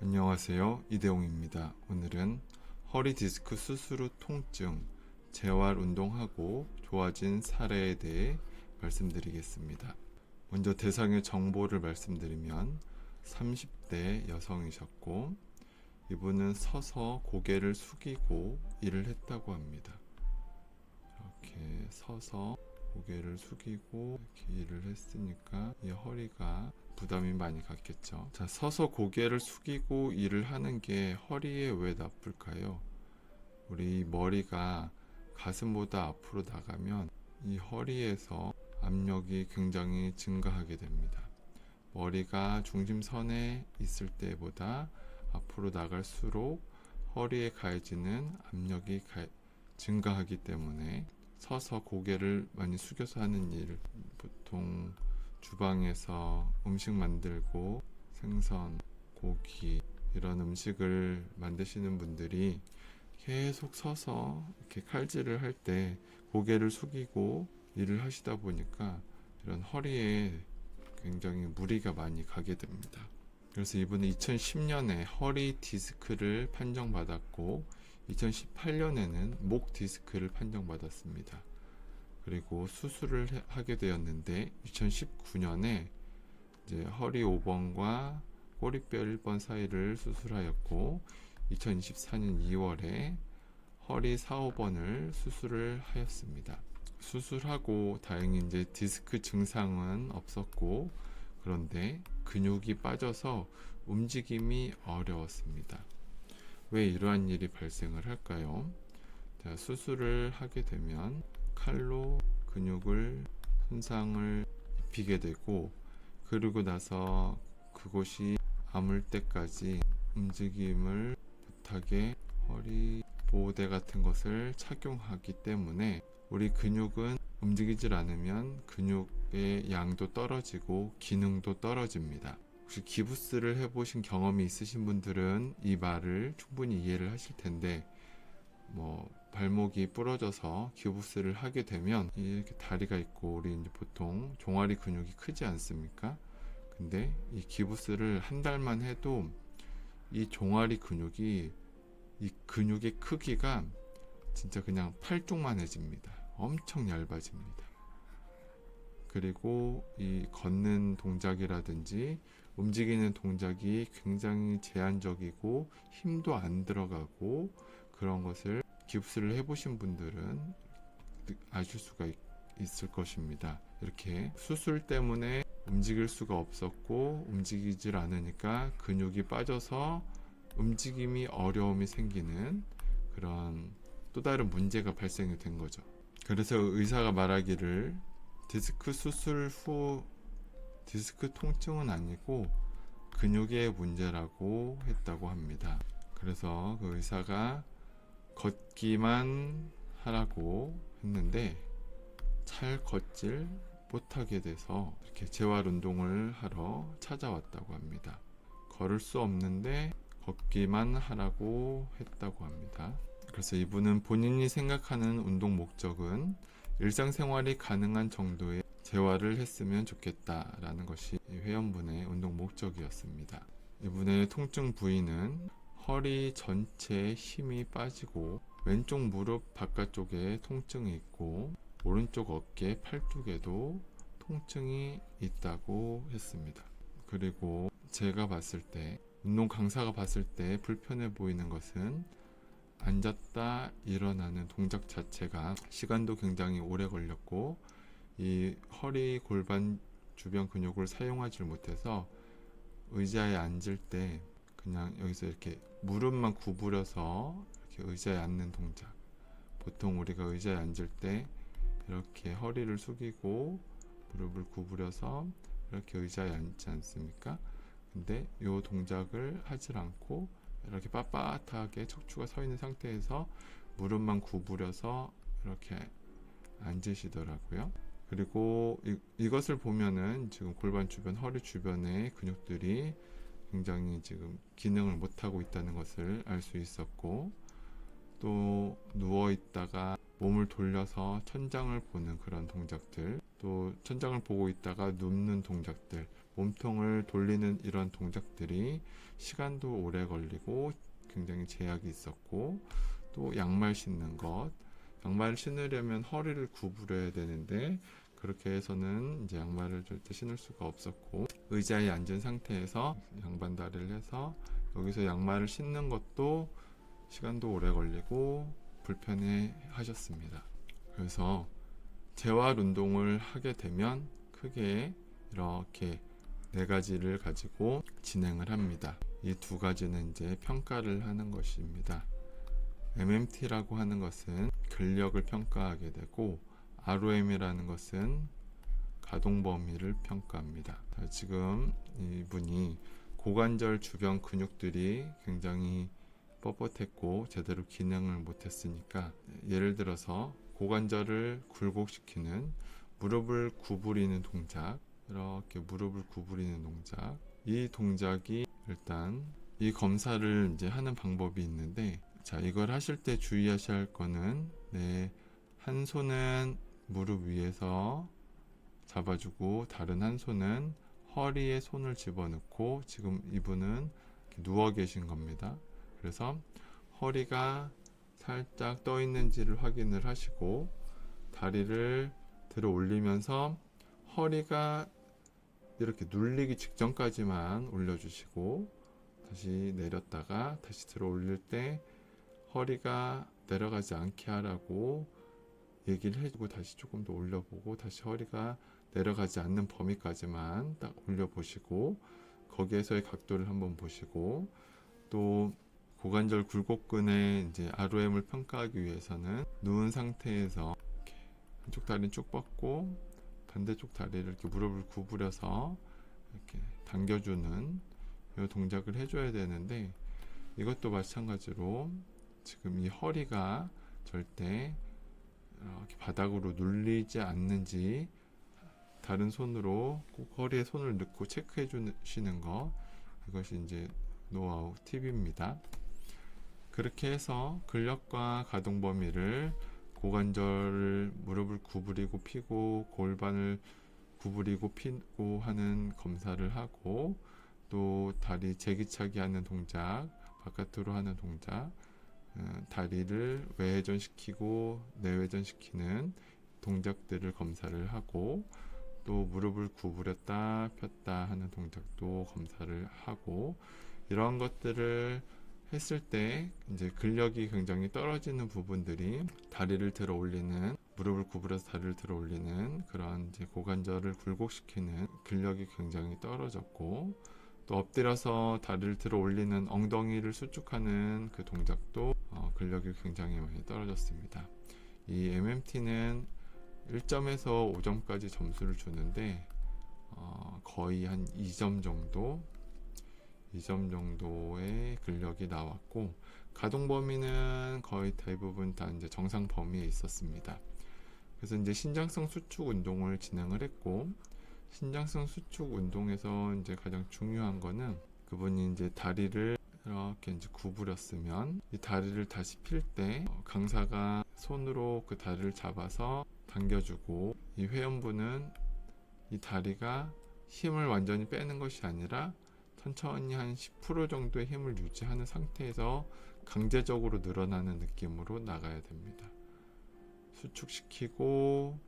안녕하세요. 이대용입니다. 오늘은 허리 디스크 수술 후 통증, 재활 운동하고 좋아진 사례에 대해 말씀드리겠습니다. 먼저 대상의 정보를 말씀드리면 30대 여성이셨고 이분은 서서 고개를 숙이고 일을 했다고 합니다. 이렇게 서서 고개를 숙이고 이렇게 일을 했으니까 이 허리가 부담이 많이 갔겠죠. 자, 서서 고개를 숙이고 일을 하는 게 허리에 왜 나쁠까요? 우리 머리가 가슴보다 앞으로 나가면 이 허리에서 압력이 굉장히 증가하게 됩니다. 머리가 중심선에 있을 때보다 앞으로 나갈수록 허리에 가해지는 압력이 증가하기 때문에 서서 고개를 많이 숙여서 하는 일, 보통 주방에서 음식 만들고 생선, 고기 이런 음식을 만드시는 분들이 계속 서서 이렇게 칼질을 할 때 고개를 숙이고 일을 하시다 보니까 이런 허리에 굉장히 무리가 많이 가게 됩니다. 그래서 이분은 2010년에 허리 디스크를 판정받았고 2018년에는 목 디스크를 판정받았습니다. 그리고 수술을 하게 되었는데 2019년에 이제 허리 5번과 꼬리뼈 1번 사이를 수술하였고 2024년 2월에 허리 4, 5번을 수술을 하였습니다. 수술하고 다행히 이제 디스크 증상은 없었고 그런데 근육이 빠져서 움직임이 어려웠습니다. 왜 이러한 일이 발생을 할까요? 자, 수술을 하게 되면 칼로 근육을 손상을 입히게 되고 그러고 나서 그곳이 아물 때까지 움직임을 못하게 허리 보호대 같은 것을 착용하기 때문에 우리 근육은 움직이질 않으면 근육의 양도 떨어지고 기능도 떨어집니다. 혹시 기부스를 해보신 경험이 있으신 분들은 이 말을 충분히 이해를 하실 텐데 발목이 부러져서 기부스를 하게 되면 이렇게 다리가 있고 우리 이제 보통 종아리 근육이 크지 않습니까? 근데 이 기부스를 한 달만 해도 이 종아리 근육이 이 근육의 크기가 진짜 그냥 팔뚝만해집니다. 엄청 얇아집니다. 그리고 이 걷는 동작이라든지 움직이는 동작이 굉장히 제한적이고 힘도 안 들어가고 그런 것을 기부스를 해보신 분들은 아실 수가 있을 것입니다. 이렇게 수술 때문에 움직일 수가 없었고 움직이질 않으니까 근육이 빠져서 움직임이 어려움이 생기는 그런 또 다른 문제가 발생이 된 거죠. 그래서 의사가 말하기를 디스크 수술 후 디스크 통증은 아니고 근육의 문제라고 했다고 합니다. 그래서 그 의사가 걷기만 하라고 했는데 잘 걷질 못하게 돼서 이렇게 재활 운동을 하러 찾아왔다고 합니다. 걸을 수 없는데 걷기만 하라고 했다고 합니다. 그래서 이분은 본인이 생각하는 운동 목적은 일상생활이 가능한 정도의 재활을 했으면 좋겠다라는 것이 회원분의 운동 목적이었습니다. 이분의 통증 부위는 허리 전체에 힘이 빠지고 왼쪽 무릎 바깥쪽에 통증이 있고 오른쪽 어깨 팔뚝에도 통증이 있다고 했습니다. 그리고 제가 봤을 때 운동 강사가 봤을 때 불편해 보이는 것은 앉았다 일어나는 동작 자체가 시간도 굉장히 오래 걸렸고 이 허리 골반 주변 근육을 사용하지 못해서 의자에 앉을 때 그냥 여기서 이렇게 무릎만 구부려서 이렇게 의자에 앉는 동작, 보통 우리가 의자에 앉을 때 이렇게 허리를 숙이고 무릎을 구부려서 이렇게 의자에 앉지 않습니까? 근데 이 동작을 하질 않고 이렇게 빳빳하게 척추가 서 있는 상태에서 무릎만 구부려서 이렇게 앉으시더라고요. 그리고 이것을 보면은 지금 골반 주변, 허리 주변의 근육들이 굉장히 지금 기능을 못하고 있다는 것을 알 수 있었고, 또 누워 있다가 몸을 돌려서 천장을 보는 그런 동작들, 또 천장을 보고 있다가 눕는 동작들, 몸통을 돌리는 이런 동작들이 시간도 오래 걸리고 굉장히 제약이 있었고, 또 양말 신는 것, 양말을 신으려면 허리를 구부려야 되는데 그렇게 해서는 이제 양말을 절대 신을 수가 없었고, 의자에 앉은 상태에서 양반다리를 해서 여기서 양말을 신는 것도 시간도 오래 걸리고 불편해 하셨습니다. 그래서 재활 운동을 하게 되면 크게 이렇게 4가지를 가지고 진행을 합니다. 이 2가지는 이제 평가를 하는 것입니다. MMT라고 하는 것은 근력을 평가하게 되고, ROM이라는 것은 가동 범위를 평가합니다. 지금 이분이 고관절 주변 근육들이 굉장히 뻣뻣했고 제대로 기능을 못했으니까, 예를 들어서 고관절을 굴곡시키는 무릎을 구부리는 동작, 이렇게 무릎을 구부리는 동작, 이 동작이 일단 이 검사를 이제 하는 방법이 있는데, 자, 이걸 하실 때 주의하셔야 할 거는, 한 손은 무릎 위에서 잡아주고 다른 한 손은 허리에 손을 집어넣고, 지금 이분은 누워 계신 겁니다. 그래서 허리가 살짝 떠 있는지를 확인을 하시고, 다리를 들어 올리면서 허리가 이렇게 눌리기 직전까지만 올려주시고, 다시 내렸다가 다시 들어 올릴 때 허리가 내려가지 않게 하라고 얘기를 해주고, 다시 조금 더 올려보고, 다시 허리가 내려가지 않는 범위까지만 딱 올려보시고, 거기에서의 각도를 한번 보시고, 또 고관절 굴곡근의 이제 ROM을 평가하기 위해서는 누운 상태에서 이렇게 한쪽 다리는 쭉 뻗고 반대쪽 다리를 이렇게 무릎을 구부려서 이렇게 당겨주는 이 동작을 해줘야 되는데, 이것도 마찬가지로 지금 이 허리가 절대 이렇게 바닥으로 눌리지 않는지 다른 손으로 꼭 허리에 손을 넣고 체크해 주시는 거, 이것이 이제 노하우 팁입니다. 그렇게 해서 근력과 가동 범위를, 고관절을 무릎을 구부리고 피고 골반을 구부리고 피고 하는 검사를 하고, 또 다리 제기차기 하는 동작, 바깥으로 하는 동작, 다리를 외회전시키고 내회전시키는 동작들을 검사를 하고, 또 무릎을 구부렸다 폈다 하는 동작도 검사를 하고, 이러한 것들을 했을 때 이제 근력이 굉장히 떨어지는 부분들이, 다리를 들어 올리는, 무릎을 구부려서 다리를 들어 올리는 그런 이제 고관절을 굴곡시키는 근력이 굉장히 떨어졌고, 또 엎드려서 다리를 들어 올리는 엉덩이를 수축하는 그 동작도 근력이 굉장히 많이 떨어졌습니다. 이 MMT는 1점에서 5점까지 점수를 주는데 거의 한 2점 정도의 근력이 나왔고, 가동 범위는 거의 대부분 다 이제 정상 범위에 있었습니다. 그래서 이제 신장성 수축 운동을 진행을 했고, 신장성 수축 운동에서 이제 가장 중요한 거는, 그분이 이제 다리를 이렇게 이제 구부렸으면 이 다리를 다시 필 때 강사가 손으로 그 다리를 잡아서 당겨주고, 이 회원분은 이 다리가 힘을 완전히 빼는 것이 아니라 천천히 한 10% 정도의 힘을 유지하는 상태에서 강제적으로 늘어나는 느낌으로 나가야 됩니다. 수축시키고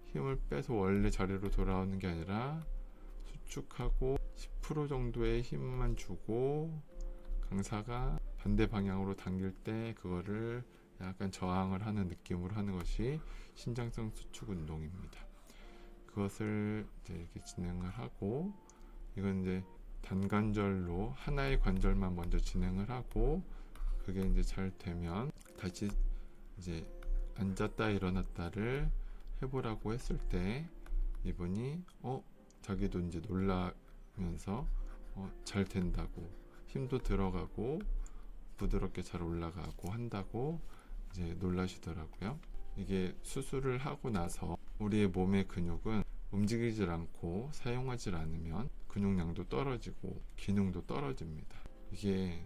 힘을 빼서 원래 자리로 돌아오는 게 아니라, 수축하고 10% 정도의 힘만 주고 강사가 반대 방향으로 당길 때 그거를 약간 저항을 하는 느낌으로 하는 것이 신장성 수축 운동입니다. 그것을 이제 이렇게 진행을 하고, 이건 이제 단관절로 하나의 관절만 먼저 진행을 하고, 그게 이제 잘 되면 다시 이제 앉았다 일어났다를 해보라고 했을 때, 이분이 자기도 이제 놀라면서 잘 된다고, 힘도 들어가고 부드럽게 잘 올라가고 한다고 이제 놀라시더라고요. 이게 수술을 하고 나서 우리의 몸의 근육은 움직이질 않고 사용하질 않으면 근육량도 떨어지고 기능도 떨어집니다. 이게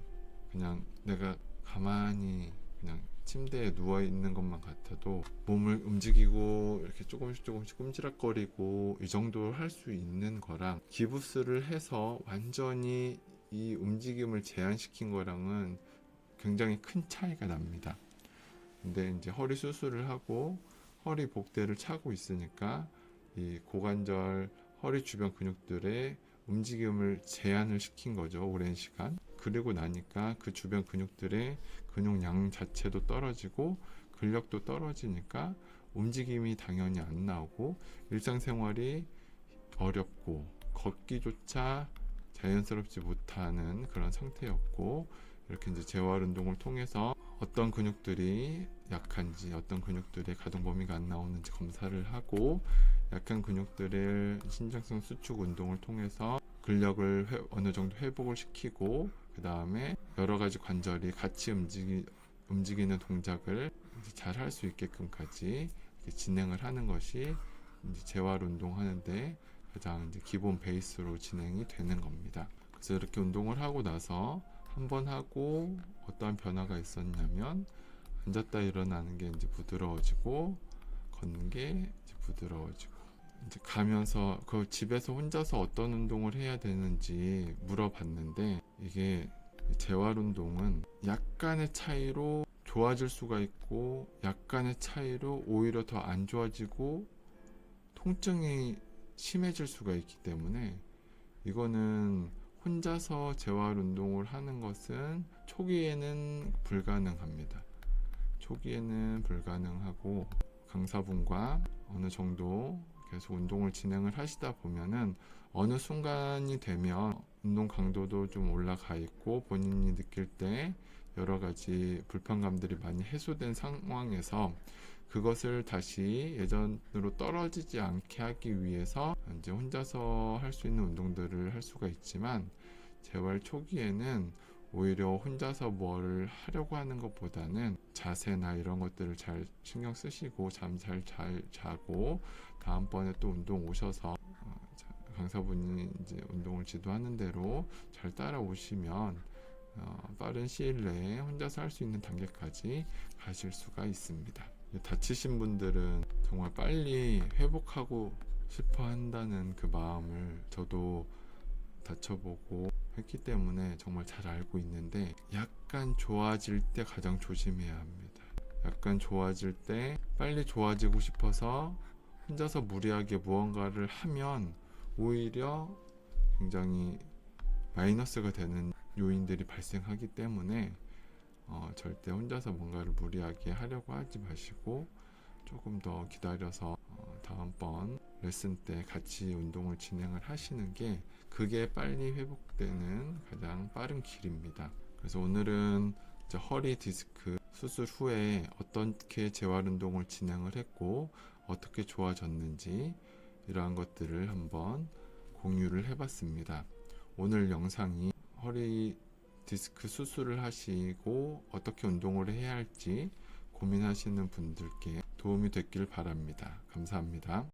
그냥 내가 가만히 그냥 침대에 누워 있는 것만 같아도 몸을 움직이고 이렇게 조금씩 꼼지락거리고 이 정도 할 수 있는 거랑 기부스를 해서 완전히 이 움직임을 제한시킨 거랑은 굉장히 큰 차이가 납니다. 근데 이제 허리 수술을 하고 허리 복대를 차고 있으니까 이 고관절, 허리 주변 근육들의 움직임을 제한을 시킨 거죠. 오랜 시간. 그리고 나니까 그 주변 근육들의 근육량 자체도 떨어지고 근력도 떨어지니까 움직임이 당연히 안 나오고 일상생활이 어렵고 걷기조차 자연스럽지 못하는 그런 상태였고, 이렇게 이제 재활 운동을 통해서 어떤 근육들이 약한지, 어떤 근육들의 가동 범위가 안 나오는지 검사를 하고, 약한 근육들을 신장성 수축 운동을 통해서 근력을 어느 정도 회복을 시키고, 그 다음에 여러 가지 관절이 같이 움직이는 동작을 잘 할 수 있게끔까지 진행을 하는 것이 이제 재활 운동 하는데 가장 이제 기본 베이스로 진행이 되는 겁니다. 그래서 이렇게 운동을 하고 나서 한 번 하고 어떠한 변화가 있었냐면, 앉았다 일어나는 게 이제 부드러워지고, 걷는 게 이제 부드러워지고, 이제 가면서 그 집에서 혼자서 어떤 운동을 해야 되는지 물어봤는데, 이게 재활 운동은 약간의 차이로 좋아질 수가 있고 약간의 차이로 오히려 더 안 좋아지고 통증이 심해질 수가 있기 때문에, 이거는 혼자서 재활 운동을 하는 것은 초기에는 불가능합니다. 초기에는 불가능하고, 강사분과 어느 정도 계속 운동을 진행을 하시다 보면은 어느 순간이 되면 운동 강도도 좀 올라가 있고 본인이 느낄 때 여러 가지 불편감들이 많이 해소된 상황에서 그것을 다시 예전으로 떨어지지 않게 하기 위해서 이제 혼자서 할 수 있는 운동들을 할 수가 있지만, 재활 초기에는 오히려 혼자서 뭘 하려고 하는 것보다는 자세나 이런 것들을 잘 신경 쓰시고 잠 잘 자고 다음번에 또 운동 오셔서 강사분이 이제 운동을 지도하는 대로 잘 따라오시면 빠른 시일 내에 혼자서 할 수 있는 단계까지 가실 수가 있습니다. 다치신 분들은 정말 빨리 회복하고 싶어 한다는 그 마음을 저도 다쳐보고 했기 때문에 정말 잘 알고 있는데, 약간 좋아질 때 가장 조심해야 합니다. 약간 좋아질 때 빨리 좋아지고 싶어서 혼자서 무리하게 무언가를 하면 오히려 굉장히 마이너스가 되는 요인들이 발생하기 때문에 절대 혼자서 뭔가를 무리하게 하려고 하지 마시고 조금 더 기다려서 다음번 레슨 때 같이 운동을 진행을 하시는 게, 그게 빨리 회복되는 가장 빠른 길입니다. 그래서 오늘은 이제 허리 디스크 수술 후에 어떻게 재활 운동을 진행을 했고 어떻게 좋아졌는지 이러한 것들을 한번 공유를 해봤습니다. 오늘 영상이 허리 디스크 수술을 하시고 어떻게 운동을 해야 할지 고민하시는 분들께 도움이 됐길 바랍니다. 감사합니다.